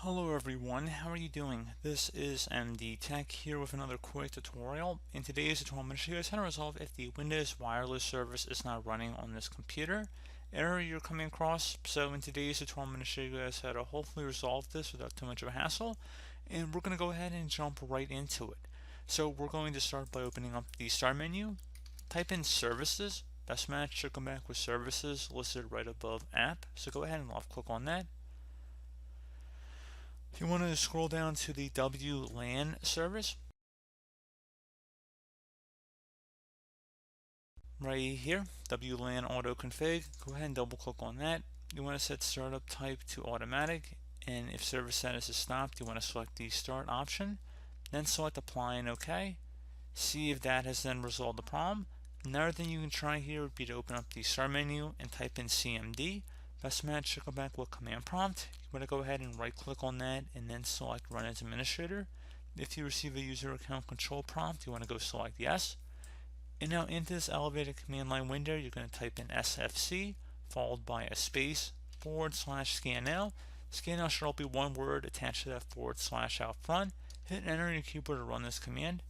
Hello everyone, how are you doing? This is MD Tech here with another quick tutorial. In today's tutorial, I'm going to show you guys how to resolve if the Windows wireless service is not running on this computer. Error you're coming across. So in today's tutorial, I'm going to show you guys how to hopefully resolve this without too much of a hassle. And we're going to go ahead and jump right into it. So we're going to start by opening up the Start menu. Type in Services. Best match should come back with Services listed right above App. So go ahead and left click on that. If you want to scroll down to the WLAN service, right here, WLAN Autoconfig, go ahead and double click on that. You want to set startup type to automatic, and if service status is stopped, you want to select the start option, then select apply and OK. See if that has then resolved the problem. Another thing you can try here would be to open up the start menu and type in CMD. Best match should come back with command prompt. You want to go ahead and right click on that and then select run as administrator. If you receive a user account control prompt, you want to go select yes. And now into this elevated command line window, you're going to type in SFC followed by a space /scan now. Scan now should all be one word attached to that / out front. Hit enter on your keyboard to run this command.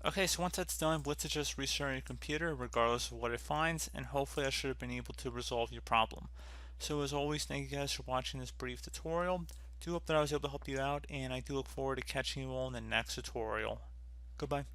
Okay, so once that's done, let's just restart your computer regardless of what it finds, and hopefully I should have been able to resolve your problem. So as always, thank you guys for watching this brief tutorial. Do hope that I was able to help you out, and I do look forward to catching you all in the next tutorial. Goodbye.